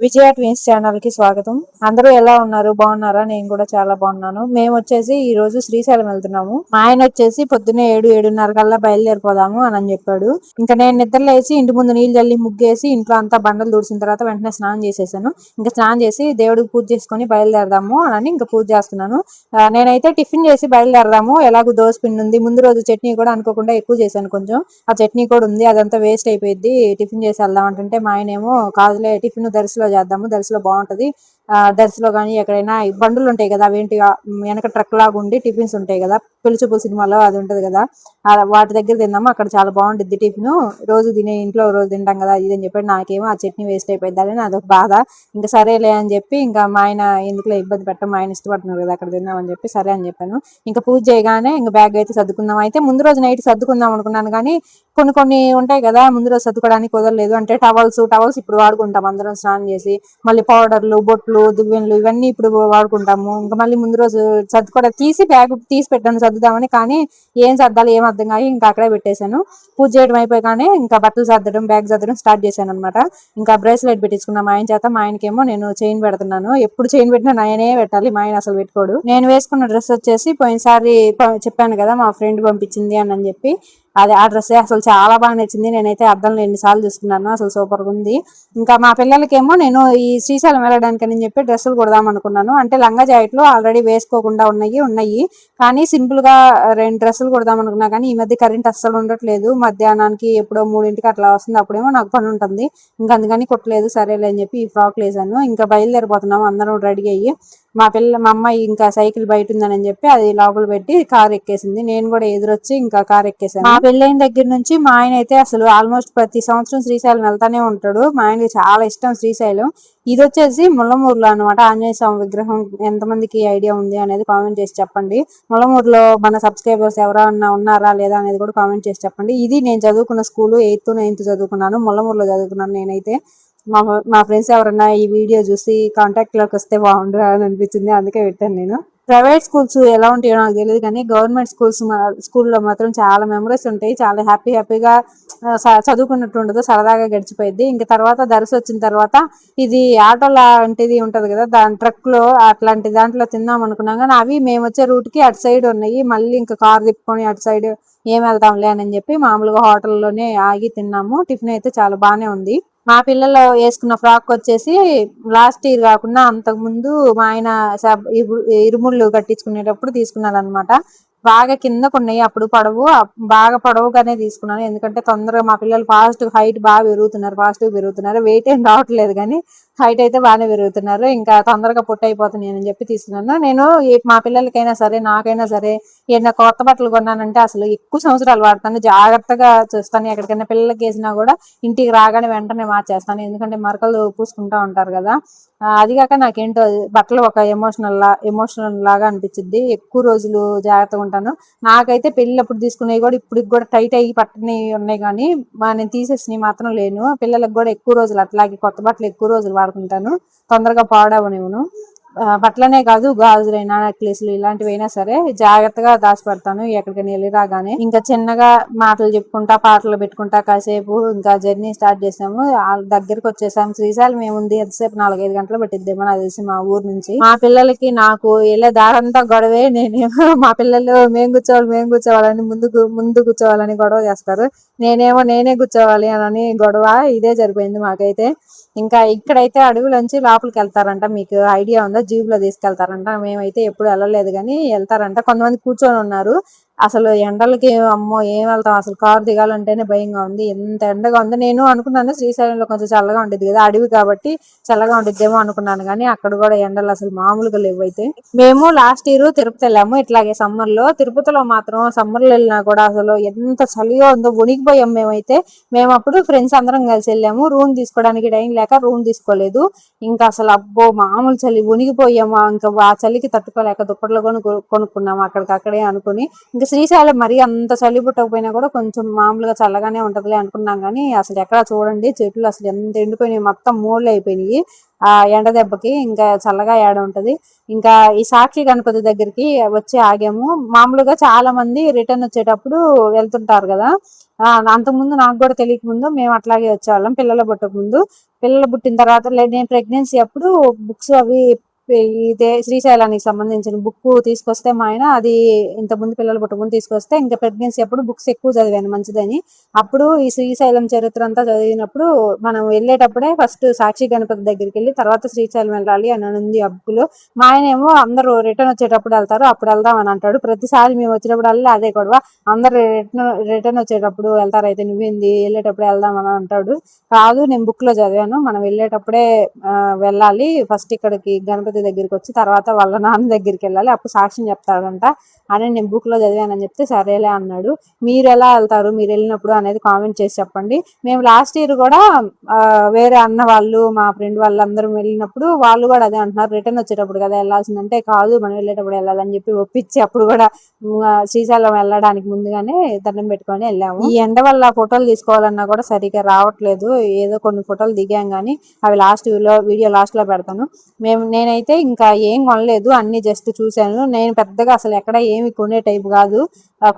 విజయ twins channel కి స్వాగతం. అందరూ ఎలా ఉన్నారు? బాగున్నారా? నేను కూడా చాలా బాగున్నాను. మేము వచ్చేసి ఈ రోజు శ్రీశైలం వెళ్తున్నాము. మా ఆయన వచ్చేసి పొద్దున్నే 7-7:30 కల్లా బయలుదేరిపోదాము అని చెప్పాడు. ఇంకా నేను నిద్ర లేచి ఇంటి ముందు నీళ్ళు జల్లి ముగ్గేసి ఇంట్లో అంతా బండలు తుడిచిన తర్వాత వెంటనే స్నానం చేసేసాను. ఇంకా స్నానం చేసి దేవుడికి పూజ చేసుకుని బయలుదేరదాము అని ఇంకా పూజ చేస్తున్నాను. నేనైతే టిఫిన్ చేసి బయలుదేరదాము, ఎలాగో దోశ పిండి ఉంది. ముందు రోజు చట్నీ కూడా అనుకోకుండా ఎక్కువ చేశాను, కొంచెం ఆ చట్నీ కూడా ఉంది, అదంతా వేస్ట్ అయిపోయింది. టిఫిన్ చేసి వెళ్దాం అంటే మా ఆయన ఏమో కాదులే టిఫిన్ దర్శలో చేద్దాము, దర్శలో బాగుంటది, దర్శలో కానీ ఎక్కడైనా బండులు ఉంటాయి కదా, అవేంటి వెనక ట్రక్ లాగా ఉండి టిఫిన్స్ ఉంటాయి కదా, పిలుచుపు సినిమాలో అది ఉంటది కదా, వాటి దగ్గర తిందాము, అక్కడ చాలా బాగుంటుంది టిఫిన్, రోజు తినే ఇంట్లో రోజు తింటాం కదా ఇది అని చెప్పి. నాకేమో ఆ చట్నీ వేస్ట్ అయిపోయిందని అదొక బాధ. ఇంకా సరేలే అని చెప్పి ఇంకా మా ఆయన ఎందుకులో ఇబ్బంది పెట్టడం, మా ఆయన ఇష్టపడుతున్నారు కదా అక్కడ తిందామని చెప్పి సరే అని చెప్పాను. ఇంకా పూజ చేయగానే ఇంకా బ్యాగ్ అయితే సర్దుకుందాం, అయితే ముందు రోజు నైట్ సర్దుకుందాం అనుకున్నాను కానీ కొన్ని ఉంటాయి కదా ముందు రోజు సర్దుకోవడానికి కుదరలేదు. అంటే టవల్స్ ఇప్పుడు వాడుకుంటాం అందరం స్నానం చేసి, మళ్ళీ పౌడర్లు, బొట్లు, దువ్వెన్లు ఇవన్నీ ఇప్పుడు వాడుకుంటాము. ఇంకా మళ్ళీ ముందు రోజు సర్దుకోవడం బ్యాగ్ తీసి పెట్టాను సర్దుదామని, కానీ ఏం సర్దాలి ఏం అర్థం కాదు, ఇంకా అక్కడే పెట్టేశాను. పూజ చేయడం అయిపోయాగానే ఇంకా బట్టలు సర్దడం, బ్యాగ్ సర్దడం స్టార్ట్ చేశాను అనమాట. ఇంకా బ్రేస్లెట్ పెట్టించుకున్నా మా ఆయన చేత. మా ఆయనకేమో నేను చైన్ పెడుతున్నాను, ఎప్పుడు చైన్ పెట్టినా నాయనే పెట్టాలి, మా ఆయన అసలు పెట్టుకోడు. నేను వేసుకున్న డ్రెస్ వచ్చేసి పోయినసారి చెప్పాను కదా మా ఫ్రెండ్ పంపించింది అని చెప్పి, అది ఆ డ్రెస్ అసలు చాలా బాగా నచ్చింది. నేనైతే అద్దంలో ఎన్నిసార్లు చూసుకున్నాను, అసలు సూపర్ గా ఉంది. ఇంకా మా పిల్లలకేమో నేను ఈ శ్రీశైలం వెళ్ళడానికి అని చెప్పి డ్రెస్సులు కుడదాం అనుకున్నాను. అంటే లంగా జాకెట్లు ఆల్రెడీ వేసుకోకుండా ఉన్నాయి, కానీ సింపుల్ గా 2 డ్రెస్సులు కుడదాం అనుకున్నా. కానీ ఈ మధ్య కరెంట్ అస్సలు ఉండట్లేదు, మధ్యాహ్నానికి ఎప్పుడో 3ంటికి అట్లా వస్తుంది, అప్పుడేమో నాకు పని ఉంటుంది, ఇంకా అందుకని కుట్టలేదు. సరేలే అని చెప్పి ఈ ఫ్రాక్లు వేసాను. ఇంకా బయలుదేరిపోతున్నాము అందరం రెడీ అయ్యి. మా అమ్మాయి ఇంకా సైకిల్ బయట ఉందని చెప్పి అది లోపల పెట్టి కార్ ఎక్కేసింది. నేను కూడా ఎదురొచ్చి ఇంకా కార్ ఎక్కేసాను. మా పెళ్ళైన దగ్గర నుంచి మా ఆయన అయితే అసలు ఆల్మోస్ట్ ప్రతి సంవత్సరం శ్రీశైలం వెళ్తానే ఉంటాడు. మా ఆయనకి చాలా ఇష్టం శ్రీశైలం. ఇది వచ్చేసి ముల్లమూరులో అనమాట, ఆంజనేయ స్వామి విగ్రహం. ఎంతమందికి ఐడియా ఉంది అనేది కామెంట్ చేసి చెప్పండి. ముల్లమూరులో మన సబ్స్క్రైబర్స్ ఎవరైనా ఉన్నారా లేదా అనేది కూడా కామెంట్ చేసి చెప్పండి. ఇది నేను చదువుకున్న స్కూల్, 8th 9th చదువుకున్నాను, ముల్లమూరులో చదువుకున్నాను నేనైతే. మా ఫ్రెండ్స్ ఎవరన్నా ఈ వీడియో చూసి కాంటాక్ట్ లోకి వస్తే బాగుండు అని అనిపించింది, అందుకే పెట్టాను నేను. ప్రైవేట్ స్కూల్స్ ఎలా ఉంటాయో నాకు తెలియదు కానీ గవర్నమెంట్ స్కూల్లో మాత్రం చాలా మెమరీస్ ఉంటాయి. చాలా హ్యాపీగా చదువుకున్నట్టు ఉండదు, సరదాగా గడిచిపోయింది. ఇంకా తర్వాత దర్శ వచ్చిన తర్వాత ఇది ఆటో లాంటిది ఉంటది కదా, దాని ట్రక్ లో అట్లాంటి దాంట్లో తిందాం అనుకున్నాం కానీ అవి మేము వచ్చే రూట్ కి అటు సైడ్ ఉన్నాయి. మళ్ళీ ఇంకా కార్ తిప్పుకొని అటు సైడ్ ఏం వెళ్తాంలే అని చెప్పి మామూలుగా హోటల్లోనే ఆగి తిన్నాము. టిఫిన్ అయితే చాలా బాగానే ఉంది. మా పిల్లలు వేసుకున్న ఫ్రాక్ వచ్చేసి లాస్ట్ ఇయర్ కాకుండా అంతకు ముందు మా ఆయన ఇరుముళ్ళు కట్టించుకునేటప్పుడు తీసుకున్నాను అనమాట. బాగా కిందకు ఉన్నాయి, అప్పుడు బాగా పొడవుగానే తీసుకున్నాను. ఎందుకంటే తొందరగా మా పిల్లలు హైట్ బాగా పెరుగుతున్నారు, వెయిట్ ఏం రావట్లేదు కానీ హైట్ అయితే బాగానే పెరుగుతున్నారు. ఇంకా తొందరగా పొట్టు అయిపోతున్నాయి అని చెప్పి తీసుకున్నాను. నేను మా పిల్లలకైనా సరే నాకైనా సరే ఏదైనా కొత్త బట్టలు కొన్నానంటే అసలు ఎక్కువ సంవత్సరాలు వాడతాను, జాగ్రత్తగా చూస్తాను. ఎక్కడికైనా పిల్లలకి వేసినా కూడా ఇంటికి రాగానే వెంటనే మార్చేస్తాను, ఎందుకంటే మరకలు పూసుకుంటా ఉంటారు కదా. అదిగాక నాకేంటో బట్టలు ఒక ఎమోషనల్ లాగా అనిపించింది, ఎక్కువ రోజులు జాగ్రత్తగా ఉంటాను. నాకైతే పెళ్ళినప్పుడు తీసుకునేవి కూడా ఇప్పటికి కూడా టైట్ అయ్యి పట్టని ఉన్నాయి, కానీ నేను తీసేసినవి మాత్రం లేను. పిల్లలకు కూడా ఎక్కువ రోజులు అట్లాగే కొత్త బట్టలు ఎక్కువ రోజులు వాడుకుంటాను, తొందరగా పాడవనివ్వను. బట్టలనే కాదు గాజులైనా నెక్లెస్లు ఇలాంటివైనా సరే జాగ్రత్తగా దాచిపెడతాను ఎక్కడికైనా వెళ్ళి రాగానే. ఇంకా చిన్నగా మాటలు చెప్పుకుంటా పాటలు పెట్టుకుంటా కాసేపు ఇంకా జర్నీ స్టార్ట్ చేసాము. దగ్గరికి వచ్చేసాము. శ్రీశైలం ఏముంది ఎంతసేపు 4-5 గంటలు పట్టిద్దేమో నాకు తెలిసి మా ఊరు నుంచి. మా పిల్లలకి నాకు వెళ్ళే దారంతా గొడవే. నేనేమో మా పిల్లలు మేము కూర్చోవాలని ముందు కూర్చోవాలని గొడవ చేస్తారు, నేనేమో నేనే కూర్చోవాలి అని గొడవ. ఇదే జరిపోయింది మాకైతే. ఇంకా ఇక్కడైతే అడవిలోంచి లోపలికి వెళ్తారంట, మీకు ఐడియా ఉందా? జీబ్ లో తీసుకెళ్తారంట. మేమైతే ఎప్పుడు వెళ్ళలేదు కానీ వెళ్తారంట. కొంతమంది కూర్చొని ఉన్నారు. అసలు ఎండలకి అమ్మో ఏం వెళ్తాం, అసలు కారు దిగాలంటేనే భయంగా ఉంది, ఎంత ఎండగా ఉంది. నేను అనుకున్నాను శ్రీశైలంలో కొంచెం చల్లగా ఉండేది కదా, అడవి కాబట్టి చల్లగా ఉండిద్దేమో అనుకున్నాను, కానీ అక్కడ కూడా ఎండలు అసలు మామూలుగా లేవు. అయితే మేము లాస్ట్ ఇయర్ తిరుపతి వెళ్ళాము ఇట్లాగే సమ్మర్ లో. తిరుపతిలో మాత్రం సమ్మర్ లో వెళ్ళినా కూడా అసలు ఎంత చలిగా ఉందో, వణికిపోయాం మేమైతే. మేము అప్పుడు ఫ్రెండ్స్ అందరం కలిసి వెళ్ళాము, రూమ్ తీసుకోవడానికి టైం లేక రూమ్ తీసుకోలేదు. ఇంకా అసలు అబ్బో మామూలు చలి, వణిగిపోయాము. ఇంకా ఆ చలికి తట్టుకోలేక దుప్పట్లు కొనుక్కున్నాము అక్కడికక్కడే అనుకుని. ఇంకా ఇంకా శ్రీశైలం మరి అంత చలి పుట్టకపోయినా కూడా కొంచెం మామూలుగా చల్లగానే ఉంటదిలే అనుకున్నాం, కానీ అసలు ఎక్కడ చూడండి చెట్లు అసలు ఎంత ఎండిపోయినాయి, మొత్తం మూలలు అయిపోయినాయి ఆ ఎండ దెబ్బకి. ఇంకా చల్లగా ఏడ ఉంటది. ఇంకా ఈ సాక్షి గణపతి దగ్గరికి వచ్చి ఆగాము. మామూలుగా చాలా మంది రిటర్న్ వచ్చేటప్పుడు వెళ్తుంటారు కదా, అంతకుముందు నాకు కూడా తెలియక ముందు మేము అట్లాగే వచ్చేవాళ్ళం, పిల్లలు పుట్టక ముందు. పిల్లలు పుట్టిన తర్వాత నేను ప్రెగ్నెన్సీ అప్పుడు బుక్స్ అవి ఇదే శ్రీశైలానికి సంబంధించిన బుక్ తీసుకొస్తే మా ఆయన, అది ఇంత ముందు పిల్లలు పుట్టకముందు తీసుకొస్తే, ఇంకా ప్రెగ్నెన్సీ అప్పుడు బుక్స్ ఎక్కువ చదివాను మంచిదని. అప్పుడు ఈ శ్రీశైలం చరిత్ర అంతా చదివినప్పుడు మనం వెళ్ళేటప్పుడే ఫస్ట్ సాక్షి గణపతి దగ్గరికి వెళ్ళి తర్వాత శ్రీశైలం వెళ్ళాలి అని ఉంది ఆ బుక్ లో. మా ఆయన ఏమో అందరూ రిటర్న్ వచ్చేటప్పుడు వెళ్తారు, అప్పుడు వెళ్దాం అని అంటాడు. ప్రతిసారి మేము వచ్చినప్పుడు అదే గొడవ, అందరు రిటర్న్ వచ్చేటప్పుడు వెళ్తారు, అయితే నువ్వేంది వెళ్ళేటప్పుడు వెళ్దాం అని అంటాడు. కాదు, నేను బుక్ లో చదివాను, మనం వెళ్ళేటప్పుడే వెళ్ళాలి, ఫస్ట్ ఇక్కడికి గణపతి దగ్గరికి వచ్చి తర్వాత వాళ్ళ నాన్న దగ్గరికి వెళ్ళాలి, అప్పుడు సాక్ష్యం చెప్తాడంట అని నేను బుక్ లో చదివానని చెప్తే సరేలే అన్నాడు. మీరు ఎలా వెళ్తారు, మీరు వెళ్ళినప్పుడు అనేది కామెంట్ చేసి చెప్పండి. మేము లాస్ట్ ఇయర్ కూడా వేరే అన్న వాళ్ళు మా ఫ్రెండ్ వాళ్ళు అందరం వెళ్ళినప్పుడు వాళ్ళు కూడా అదే అంటున్నారు, రిటర్న్ వచ్చేటప్పుడు కదా వెళ్ళాల్సిందంటే, కాదు మనం వెళ్ళేటప్పుడు వెళ్ళాలని చెప్పి ఒప్పించి అప్పుడు కూడా శ్రీశైలం వెళ్ళడానికి ముందుగానే దండం పెట్టుకొని వెళ్ళాము. ఈ ఎండ వల్ల ఫోటోలు తీసుకోవాలన్నా కూడా సరిగా రావట్లేదు, ఏదో కొన్ని ఫోటోలు దిగాం కానీ అవి వీడియో లాస్ట్ లో పెడతాను. నేనైతే ఇంకా ఏం కొనలేదు, అన్ని జస్ట్ చూశాను. నేను పెద్దగా అసలు ఎక్కడ ఏమి కొనే టైప్ కాదు,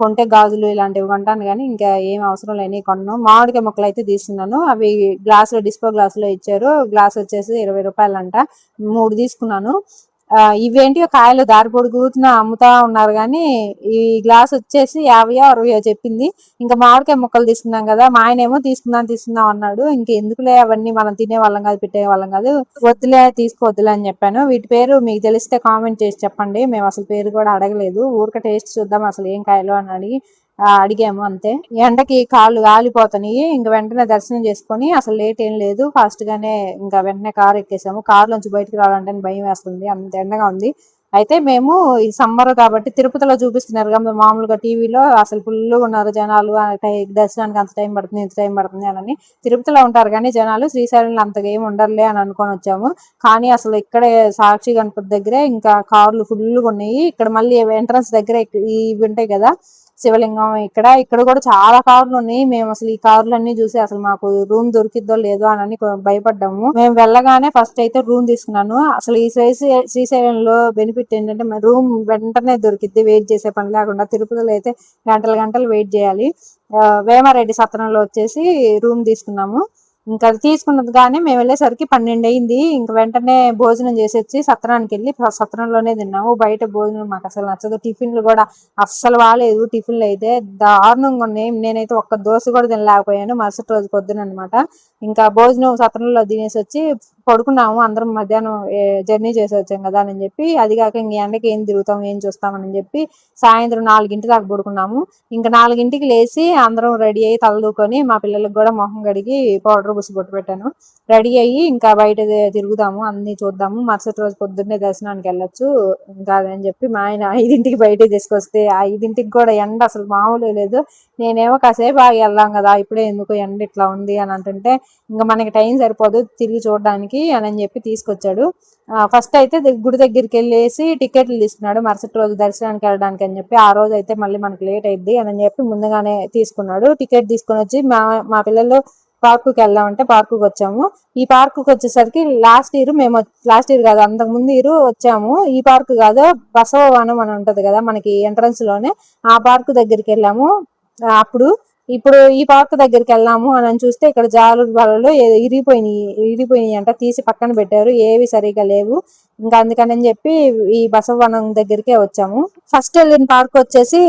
కొంటే గాజులు ఇలాంటివి కొంటాను కానీ ఇంకా ఏం అవసరం లేని కొన్నాను. మామిడికాయ ముక్కలు అయితే తీసుకున్నాను, అవి గ్లాసులో డిస్పో గ్లాసులో ఇచ్చారు, గ్లాస్ వచ్చేసి 20 రూపాయలంట, 3 తీసుకున్నాను. ఇవేంటి కాయలు దారి పొడుగుతున్నా అమ్ముతా ఉన్నారు కానీ ఈ గ్లాస్ వచ్చేసి 50-60 చెప్పింది. ఇంకా మామిడికాయ ముక్కలు తీసుకున్నాం కదా, మా ఆయన ఏమో తీసుకుందాం అన్నాడు. ఇంక ఎందుకులే అవన్నీ మనం తినే వాళ్ళం కాదు, పెట్టే వాళ్ళం కాదు, వద్దులే తీసుకోవద్దులే అని చెప్పాను. వీటి పేరు మీకు తెలిస్తే కామెంట్ చేసి చెప్పండి, మేము అసలు పేరు కూడా అడగలేదు, ఊరిక టేస్ట్ చూద్దాం అసలు ఏం కాయలు అని అడిగాము అంతే. ఎండకి కాళ్ళు కాలిపోతున్నాయి, ఇంకా వెంటనే దర్శనం చేసుకొని అసలు లేట్ ఏం లేదు, ఫాస్ట్ గానే ఇంకా వెంటనే కారు ఎక్కేసాము. కారు నుంచి బయటకు రావాలంటే భయం వేస్తుంది, అంత ఎండగా ఉంది. అయితే మేము ఈ సమ్మర్ కాబట్టి తిరుపతిలో చూపిస్తున్నారు కదా మామూలుగా టీవీలో, అసలు ఫుల్గా ఉన్నారు జనాలు, దర్శనానికి అంత టైం పడుతుంది ఇంత టైం పడుతుంది అని. తిరుపతిలో ఉంటారు కానీ జనాలు, శ్రీశైలంలో అంతగా ఏమి ఉండరులే అని అనుకొని వచ్చాము. కానీ అసలు ఇక్కడే సాక్షి గణపతి దగ్గరే ఇంకా కార్లు ఫుల్గా ఉన్నాయి. ఇక్కడ మళ్ళీ ఎంట్రన్స్ దగ్గర ఇవి ఉంటాయి కదా శివలింగం, ఇక్కడ కూడా చాలా కార్లు ఉన్నాయి. మేము అసలు ఈ కార్లన్నీ చూసి అసలు మాకు రూమ్ దొరికిద్దో లేదో అని భయపడ్డాము. మేము వెళ్ళగానే ఫస్ట్ అయితే రూమ్ తీసుకున్నాను. అసలు ఈ శ్రీశైలంలో బెనిఫిట్ ఏంటంటే రూమ్ వెంటనే దొరికిద్ది, వెయిట్ చేసే పని లేకుండా. తిరుపతిలో అయితే గంటలు వెయిట్ చేయాలి. వేమారెడ్డి సత్రంలో వచ్చేసి రూమ్ తీసుకున్నాము. ఇంకా అది తీసుకున్నది కానీ మేము వెళ్ళేసరికి 12 అయింది. ఇంక వెంటనే భోజనం చేసేసి సత్రానికి వెళ్ళి సత్రంలోనే తిన్నాము. బయట భోజనం మాకు అసలు నచ్చదు, టిఫిన్లు కూడా అస్సలు బాగాలేదు. టిఫిన్లు అయితే దారుణంగా ఉన్నాయి, నేనైతే ఒక్క దోశ కూడా తినలేకపోయాను. మరుసటి రోజు పొద్దున అనమాట. ఇంకా భోజనం సత్రంలో తినేసి వచ్చి పడుకున్నాము అందరం. మధ్యాహ్నం జర్నీ చేసి వచ్చాం కదా అని చెప్పి, అది కాక ఇంక ఎండకి ఏం తిరుగుతాం ఏం చూస్తామని చెప్పి సాయంత్రం 4 దాకా పడుకున్నాము. ఇంకా 4కి లేచి అందరం రెడీ అయ్యి తలదూకొని, మా పిల్లలకు కూడా మొహం కడిగి పౌడర్ పూసి బొట్టు పెట్టాను. రెడీ అయ్యి ఇంకా బయట తిరుగుదాము, అన్ని చూద్దాము, మరుసటి రోజు పొద్దున్నే దర్శనానికి వెళ్ళొచ్చు ఇంకా అని చెప్పి మా ఆయన 5కి బయట తీసుకొస్తే 5కి కూడా ఎండ అసలు మామూలు లేదు. నేనేమో కాసేపు ఆగి వెళ్దాం కదా, ఇప్పుడే ఎందుకు ఎండ ఇట్లా ఉంది అని అంటుంటే, ఇంకా మనకి టైం సరిపోదు తిరిగి చూడడానికి అని చెప్పి తీసుకొచ్చాడు. ఫస్ట్ అయితే గుడి దగ్గరికి వెళ్ళేసి టికెట్లు తీసుకున్నాడు, మరుసటి రోజు దర్శనానికి వెళ్ళడానికి అని చెప్పి. ఆ రోజు అయితే మళ్ళీ మనకి లేట్ అయింది అని చెప్పి ముందుగానే తీసుకున్నాడు. టికెట్ తీసుకొని వచ్చి మా పిల్లలు పార్కుకి వెళ్దామంటే పార్కుకి వచ్చాము. ఈ పార్కుకి వచ్చేసరికి లాస్ట్ ఇయర్ కాదు అంతకు ముందు ఇయర్ వచ్చాము. ఈ పార్క్ కాదు, బసవవనం అని ఉంటది కదా మనకి ఎంట్రన్స్ లోనే, ఆ పార్క్ దగ్గరికి వెళ్ళాము. ఇప్పుడు ఈ పార్క్ దగ్గరికి వెళ్ళాము అని చూస్తే ఇక్కడ జారుడు బల్లలు ఇరిగిపోయినాయి అంట, తీసి పక్కన పెట్టారు, ఏవి సరిగా లేవు. ఇంకా అందుకని చెప్పి ఈ బసవవనం దగ్గరికే వచ్చాము. ఫస్ట్ వెళ్ళిన పార్క్ వచ్చేసి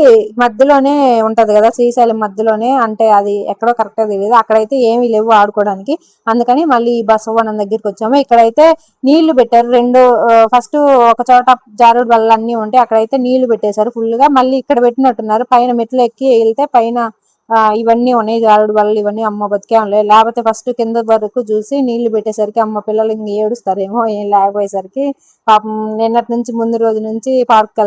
మధ్యలోనే ఉంటది కదా, శ్రీశైలం మధ్యలోనే, అంటే అది ఎక్కడో కరెక్ట్ గా తెలియదు, అక్కడైతే ఏమీ లేవు ఆడుకోవడానికి. అందుకని మళ్ళీ ఈ బసవవనం దగ్గరికి వచ్చాము. ఇక్కడైతే నీళ్లు పెట్టారు ఫస్ట్ ఒక చోట జారుడు బల్లలు అన్ని ఉంటాయి, అక్కడైతే నీళ్లు పెట్టేశారు ఫుల్ గా. మళ్ళీ ఇక్కడ పెట్టినట్టున్నారు, పైన మెట్లు ఎక్కి వెళ్తే పైన ఇవన్నీ ఉన్నాయి జారుడు బల్లలు ఇవన్నీ. అమ్మ బతికేంలే, లేకపోతే ఫస్ట్ కింద వరకు చూసి నీళ్లు పెట్టేసరికి అమ్మ పిల్లలు ఇంక ఏడుస్తారేమో ఏం లేకపోయేసరికి. పాపం నిన్నటి నుంచి ముందు రోజు నుంచి పార్క్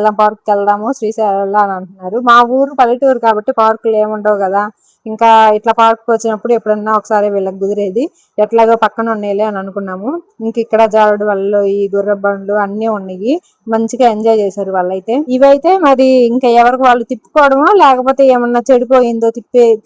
వెళ్దాము శ్రీశైలంలో అని అంటున్నారు. మా ఊరు పల్లెటూరు కాబట్టి పార్కులు ఏముండవు కదా, ఇంకా ఇట్లా పార్క్ వచ్చినప్పుడు ఎప్పుడన్నా ఒకసారి వీళ్ళకి కుదిరేది, ఎట్లాగో పక్కన ఉన్నాయిలే అని అనుకున్నాము. ఇంక ఇక్కడ జారుడు వల్ల ఈ గుర్ర బండ్లు అన్ని ఉన్నాయి, మంచిగా ఎంజాయ్ చేశారు వాళ్ళైతే. ఇవైతే మరి ఇంకా ఎవరికి వాళ్ళు తిప్పుకోవడమో లేకపోతే ఏమన్నా చెడిపోయిందో,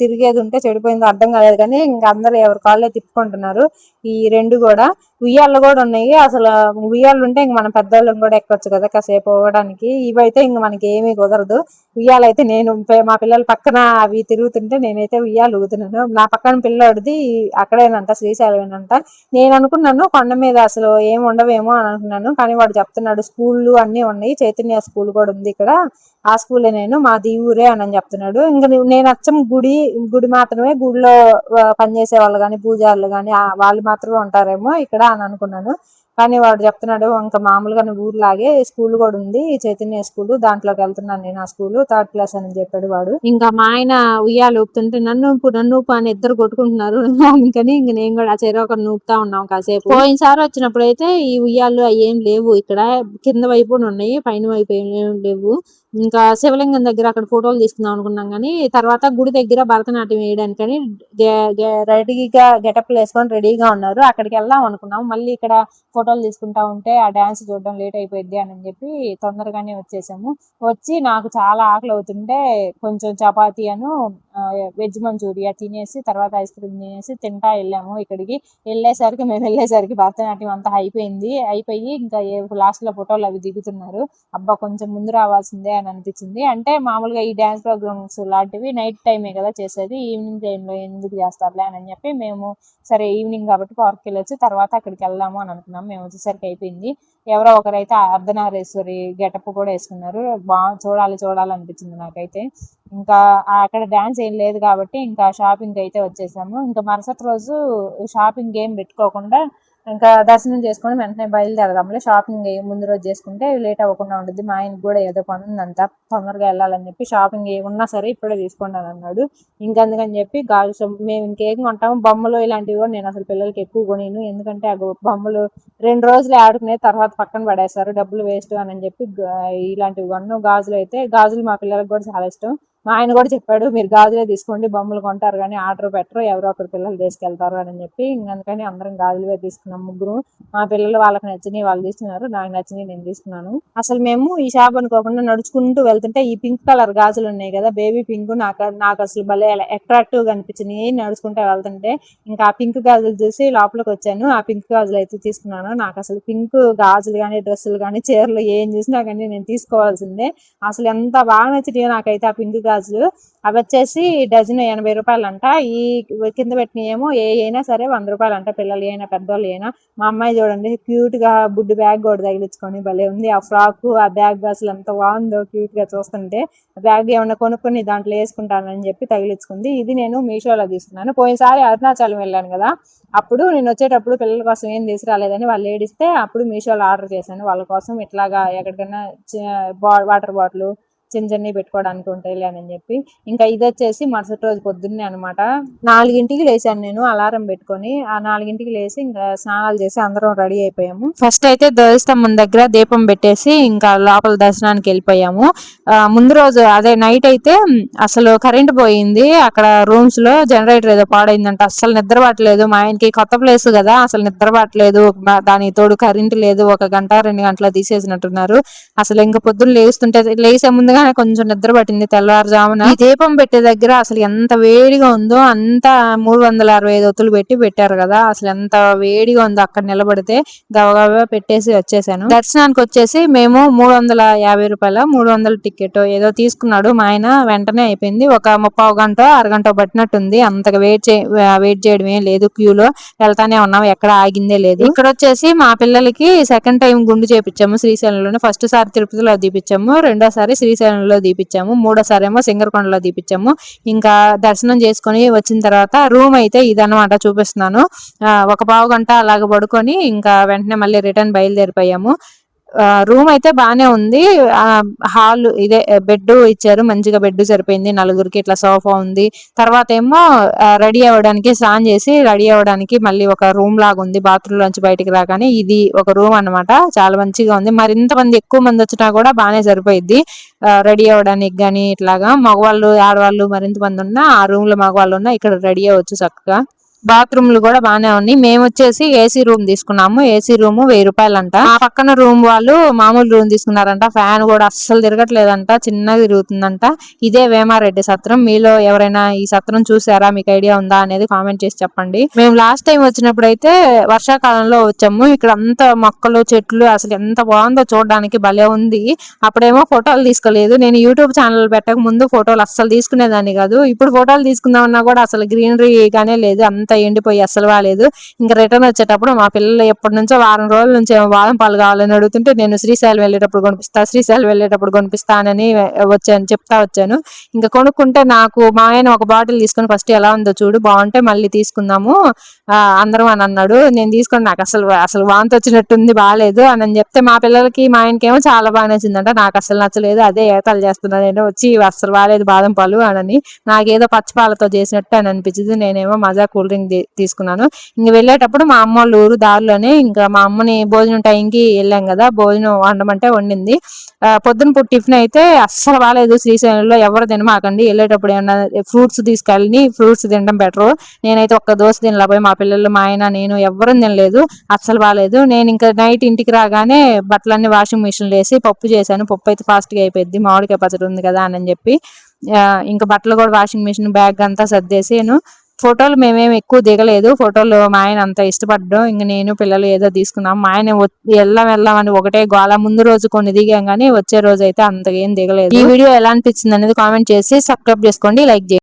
తిరిగేది ఉంటే చెడిపోయిందో అర్థం కాలేదు, కానీ ఇంకా అందరూ ఎవరి కాళ్ళే తిప్పుకుంటున్నారు. ఈ రెండు కూడా ఉయ్యాళ్ళు కూడా ఉన్నాయి. అసలు ఉయ్యాళ్ళు ఉంటే ఇంక మన పెద్దవాళ్ళని కూడా ఎక్కొచ్చు కదా కాసేపు పోవడానికి. ఇవైతే ఇంక మనకి ఏమీ కుదరదు. ఉయ్యాలైతే నేను మా పిల్లల పక్కన అవి తిరుగుతుంటే నేనైతే ఉయ్యాలు ఊగుతున్నాను. నా పక్కన పిల్లోడిది అక్కడేనంట, శ్రీశైలమేనంట. నేను అనుకున్నాను కొండ మీద అసలు ఏం ఉండవేమో అని అనుకున్నాను, కానీ వాడు చెప్తున్నాడు స్కూళ్ళు అన్ని ఉన్నాయి, చైతన్య స్కూల్ కూడా ఉంది ఇక్కడ, ఆ స్కూలే మాది ఊరే అని చెప్తున్నాడు. ఇంకా నేను అచ్చం గుడి మాత్రమే, గుడిలో పనిచేసే వాళ్ళు కానీ పూజారులు కానీ వాళ్ళు మాత్రమే ఉంటారేమో ఇక్కడ అని అనుకున్నాను. కానీ వాడు చెప్తున్నాడు ఇంకా మామూలుగా ఊర్లాగే స్కూల్ కూడా ఉంది, చైతన్య స్కూల్, దాంట్లోకి వెళ్తున్నాను నేను, ఆ స్కూల్ 3rd క్లాస్ అని చెప్పాడు వాడు. ఇంకా మా ఆయన ఉయ్యాలు ఊపుతుంటే నన్ను నూపు అని ఇద్దరు కొట్టుకుంటున్నారు. అందుకని ఇంక నేను కూడా ఆ చెరువు ఒకరు నూపుతా ఉన్నాం కాసేపు. పోయినసారి వచ్చినప్పుడు అయితే ఈ ఉయ్యాలు ఏం లేవు ఇక్కడ, కింద వైపు ఉన్నాయి, పైన వైపు ఏం లేవు. ఇంకా శివలింగం దగ్గర అక్కడ ఫోటోలు తీసుకుందాం అనుకున్నాం, కానీ తర్వాత గుడి దగ్గర భరతనాట్యం వేయడానికని రెడీగా గెటప్లు వేసుకొని రెడీగా ఉన్నారు, అక్కడికి వెళ్దాం అనుకున్నాం. మళ్ళీ ఇక్కడ ఫోటోలు తీసుకుంటా ఉంటే ఆ డాన్స్ చూడడం లేట్ అయిపోయింది అని చెప్పి తొందరగానే వచ్చేసాము. వచ్చి నాకు చాలా ఆకలి అవుతుంటే కొంచెం చపాతీ అను వెజ్ మంచూరియా తినేసి తర్వాత ఐస్ క్రీమ్ తినేసి తింటా వెళ్ళాము. ఇక్కడికి మేము వెళ్ళేసరికి భరతనాట్యం అంతా అయిపోయి ఇంకా లాస్ట్ లో ఫోటోలు అవి దిగుతున్నారు. అబ్బా కొంచెం ముందు రావాల్సిందే అని అనిపించింది. అంటే మామూలుగా ఈ డాన్స్ ప్రోగ్రామ్స్ లాంటివి నైట్ టైమే కదా చేసేది, ఈవినింగ్ టైంలో ఎందుకు చేస్తారులే అని చెప్పి మేము సరే ఈవినింగ్ కాబట్టి పార్క్కి వెళ్ళొచ్చి తర్వాత అక్కడికి వెళ్దాము అని అనుకున్నాం. మేము వచ్చేసరికి అయిపోయింది. ఎవరో ఒకరైతే అర్ధనారీశ్వరి గెటప్ కూడా వేసుకున్నారు, చూడాలనిపించింది నాకైతే. ఇంకా అక్కడ డాన్స్ ఏం లేదు కాబట్టి ఇంకా షాపింగ్ అయితే వచ్చేసాము. ఇంకా మరుసటి రోజు షాపింగ్ ఏం పెట్టుకోకుండా ఇంకా దర్శనం చేసుకుని వెంటనే బయలుదేరదాంలే, షాపింగ్ ముందు రోజు చేసుకుంటే లేట్ అవ్వకుండా ఉంటుంది. మా ఆయనకి కూడా ఏదో పని ఉందంట, తొందరగా వెళ్ళాలని చెప్పి షాపింగ్ ఏమున్నా సరే ఇప్పుడే తీసుకోండి అని అన్నాడు. ఇంకందుకని చెప్పి మేము ఇంకేం కొంటాము, బొమ్మలు ఇలాంటివి కూడా నేను అసలు పిల్లలకి ఎక్కువ కొనిను, ఎందుకంటే ఆ బొమ్మలు 2 రోజులు ఆడుకునే తర్వాత పక్కన పడేస్తారు, డబ్బులు వేస్ట్ అని చెప్పి ఇలాంటివి కొన్నాను. గాజులు మా పిల్లలకు కూడా చాలా ఇష్టం. మా ఆయన కూడా చెప్పాడు మీరు గాజులే తీసుకోండి, బొమ్మలు కొంటారు కానీ ఆర్డర్ పెట్టరు, ఎవరో ఒకరు పిల్లలు తీసుకెళ్తారు అని చెప్పి. అందుకని అందరం గాజులే తీసుకున్నాం ముగ్గురు. మా పిల్లలు వాళ్ళకి నచ్చినవి వాళ్ళు తీసుకున్నారు, నాకు నచ్చినవి నేను తీసుకున్నాను. అసలు మేము ఈ షాప్ అనుకోకుండా నడుచుకుంటూ వెళ్తుంటే ఈ పింక్ కలర్ గాజులు ఉన్నాయి కదా, బేబీ పింక్, నాకు అసలు భలే అట్రాక్టివ్ గా అనిపించినాయి నడుచుకుంటూ వెళ్తుంటే. ఇంకా ఆ పింక్ గాజులు చూసి లోపలికి వచ్చాను, ఆ పింక్ గాజులు అయితే తీసుకున్నాను. నాకు అసలు పింక్ గాజులు కానీ డ్రెస్సులు కానీ చీరలు ఏం చూసినా కానీ నేను తీసుకోవాల్సిందే. అసలు ఎంత బాగా నచ్చినాయో నాకైతే ఆ పింక్ గాజులు. అవి వచ్చేసి డజన్ 80 రూపాయలు అంట. ఈ కింద పెట్టినయేమో ఏ అయినా సరే 100 రూపాయలు అంట, పిల్లలు అయినా పెద్దోళ్ళు అయినా. మా అమ్మాయి చూడండి క్యూట్ గా బుడ్డి బ్యాగ్ కూడా తగిలించుకొని భలే ఉంది. ఆ ఫ్రాక్ ఆ బ్యాగ్ అసలు ఎంత బాగుందో క్యూట్ గా చూస్తుంటే. బ్యాగ్ ఏమన్నా కొనుక్కొని దాంట్లో వేసుకుంటానని చెప్పి తగిలించుకుంది. ఇది నేను మీషోలో తీసుకున్నాను. పోయినసారి అరుణాచలం వెళ్ళాను కదా, అప్పుడు నేను వచ్చేటప్పుడు పిల్లల కోసం ఏం తీసుకురాలేదని వాళ్ళు ఏడిస్తే అప్పుడు మీషోలో ఆర్డర్ చేశాను వాళ్ళ కోసం. ఇట్లాగా ఎక్కడికైనా వాటర్ బాటిల్ చిన్న పెట్టుకోవడానికి ఉంటాయిలే అని చెప్పి. ఇంకా ఇది వచ్చేసి మరుసటి రోజు పొద్దున్నే అనమాట. 4ంటికి లేచాను నేను అలారం పెట్టుకొని. ఆ 4ంటికి లేచి ఇంకా స్నానాలు చేసి అందరం రెడీ అయిపోయాము. ఫస్ట్ అయితే ధ్వజస్తంభం దగ్గర దీపం పెట్టేసి ఇంకా లోపల దర్శనానికి వెళ్ళిపోయాము. ముందు రోజు అదే నైట్ అయితే అసలు కరెంట్ పోయింది అక్కడ రూమ్స్ లో, జనరేటర్ ఏదో పాడైందంట, అసలు నిద్ర పట్టలేదు. మా ఆయనకి కొత్త ప్లేస్ కదా అసలు నిద్ర పట్టలేదు, దానికి తోడు కరెంట్ లేదు, 1 గంట 2 గంటల తీసేసినట్టున్నారు. అసలు ఇంకా పొద్దున్న లేసే ముందుగానే కొంచెం నిద్ర పట్టింది తెల్లవారుజామున. ఈ దీపం పెట్టే దగ్గర అసలు ఎంత వేడిగా ఉందో, అంతా 365 ఒత్తులు పెట్టారు కదా, అసలు ఎంత వేడిగా ఉందో. అక్కడ నిలబడితే గబగబా పెట్టేసి వచ్చేసాను. దర్శనానికి వచ్చేసి మేము 350 రూపాయల 300 టికెట్ ఏదో తీసుకున్నాడు మా ఆయన. వెంటనే అయిపోయింది, ఒక 30 గంట అరగంట పట్టినట్టుంది. అంతగా వెయిట్ చేయడం ఏం లేదు, క్యూలో వెళ్తానే ఉన్నాం, ఎక్కడ ఆగిందే లేదు. ఇక్కడ వచ్చేసి మా పిల్లలకి సెకండ్ టైం గుండు చేపించాము శ్రీశైలంలోనే. ఫస్ట్ సారి తిరుపతిలో దీపించాము, రెండోసారి శ్రీశైలంలో దీపించాము, మూడోసారి ఏమో సింగరకొండలో దీపించాము. ఇంకా దర్శనం చేసుకొని వచ్చిన తర్వాత రూమ్ అయితే ఇదనమాట చూపిస్తున్నాను. ఒక 15 గంట అలాగ పడుకొని ఇంకా వెంటనే మళ్ళీ రిటర్న్ బయలుదేరిపోయాము. రూమ్ అయితే బానే ఉంది. హాల్ ఇదే బెడ్ ఇచ్చారు, మంచిగా బెడ్ సరిపోయింది నలుగురికి. ఇట్లా సోఫా ఉంది. తర్వాత ఏమో రెడీ అవ్వడానికి, స్నానం చేసి రెడీ అవ్వడానికి మళ్ళీ ఒక రూమ్ లాగా ఉంది. బాత్రూమ్ లోంచి బయటికి రాగానే ఇది ఒక రూమ్ అన్నమాట. చాలా మంచిగా ఉంది. మరి ఇంతమంది ఎక్కువ మంది వచ్చినా కూడా బానే సరిపోయిద్ది రెడీ అవ్వడానికి గానీ. ఇట్లాగా మగవాళ్ళు ఆడవాళ్ళు మరింత మంది ఉన్నా, ఆ రూమ్ లో మగవాళ్ళు ఉన్నా ఇక్కడ రెడీ అవ్వచ్చు చక్కగా. బాత్రూమ్లు కూడా బానే ఉన్నాయి. మేము వచ్చేసి ఏసీ రూమ్ తీసుకున్నాము. AC room 1000 రూపాయలంట. ఆ పక్కన రూమ్ వాళ్ళు మామూలు రూమ్ తీసుకున్నారంట. ఫ్యాన్ కూడా అస్సలు తిరగట్లేదంట, చిన్నగా తిరుగుతుందంట. ఇదే వేమారెడ్డి సత్రం. మీలో ఎవరైనా ఈ సత్రం చూసారా, మీకు ఐడియా ఉందా అనేది కామెంట్ చేసి చెప్పండి. మేము లాస్ట్ టైం వచ్చినప్పుడు అయితే వర్షాకాలంలో వచ్చాము. ఇక్కడ అంతా మొక్కలు చెట్లు అసలు ఎంత బాగుందో చూడడానికి, భలే ఉంది. అప్పుడేమో ఫోటోలు తీసుకోలేదు. నేను యూట్యూబ్ ఛానల్ పెట్టక ముందు ఫోటోలు అస్సలు తీసుకునేదాన్ని కాదు. ఇప్పుడు ఫోటోలు తీసుకుందామన్నా కూడా అసలు గ్రీనరీ గానే లేదు, అంత ఎండిపోయి అస్సలు బాలేదు. ఇంకా రిటర్న్ వచ్చేటప్పుడు మా పిల్లలు ఎప్పటి నుంచో వారం రోజుల నుంచి బాదం పాలు కావాలని అడుగుతుంటే, నేను శ్రీశైలం వెళ్ళేటప్పుడు కొనిపిస్తానని చెప్తా వచ్చాను. ఇంకా కొనుక్కుంటే నాకు మా ఆయన ఒక బాటిల్ తీసుకొని ఫస్ట్ ఎలా ఉందో చూడు, బాగుంటే మళ్ళీ తీసుకుందాము అందరం అని అన్నాడు. నేను తీసుకొని నాకు అసలు వాంతి వచ్చినట్టుంది, బాగాలేదు అని చెప్తే మా పిల్లలకి మా ఆయనకేమో చాలా బాగా నచ్చిందంట. నాకు అసలు నచ్చలేదు, అదే ఏతాలు చేస్తున్నాను నేను వచ్చి, అసలు బాగాలేదు బాదం పాలు అని. నాకేదో పచ్చిపాలతో చేసినట్టు అని అనిపించింది. నేనేమో మజా కూల్ డ్రింక్ తీసుకున్నాను. ఇంక వెళ్ళేటప్పుడు మా అమ్మ వాళ్ళ ఊరు దారిలోనే ఇంకా మా అమ్మని భోజనం టైంకి వెళ్ళాం కదా, భోజనం వండమంటే వండింది. పొద్దున పూట టిఫిన్ అయితే అస్సలు బాగాలేదు. శ్రీశైలంలో ఎవరు తినమాకండి, వెళ్ళేటప్పుడు ఏమన్నా ఫ్రూట్స్ తీసుకెళ్ళి ఫ్రూట్స్ తినడం బెటర్. నేనైతే ఒక్క దోశ తినలేకపోయి, మా పిల్లలు మా ఆయన నేను ఎవ్వరూ తినలేదు, అస్సలు బాగాలేదు. నేను ఇంకా నైట్ ఇంటికి రాగానే బట్టలన్నీ వాషింగ్ మిషన్ లో వేసి పప్పు చేశాను. పప్పు అయితే ఫాస్ట్ గా అయిపోయింది, మామిడికాయ పచ్చడి ఉంది కదా అని చెప్పి. ఇంకా బట్టలు కూడా వాషింగ్ మిషన్ బ్యాగ్ అంతా సర్దేసాను. ఫోటోలు మేమేమి ఎక్కువ దిగలేదు, ఫోటోలు మా ఆయన అంత ఇష్టపడ్డాం. ఇంక నేను పిల్లలు ఏదో తీసుకున్నాం. మా ఆయన వెళ్దాం అని ఒకటే గోళ. ముందు రోజు కొన్ని దిగాం కానీ వచ్చే రోజు అయితే అంతగా ఏం దిగలేదు. ఈ వీడియో ఎలా అనిపించింది అనేది కామెంట్ చేసి సబ్స్క్రైబ్ చేసుకోండి, లైక్ చేయండి.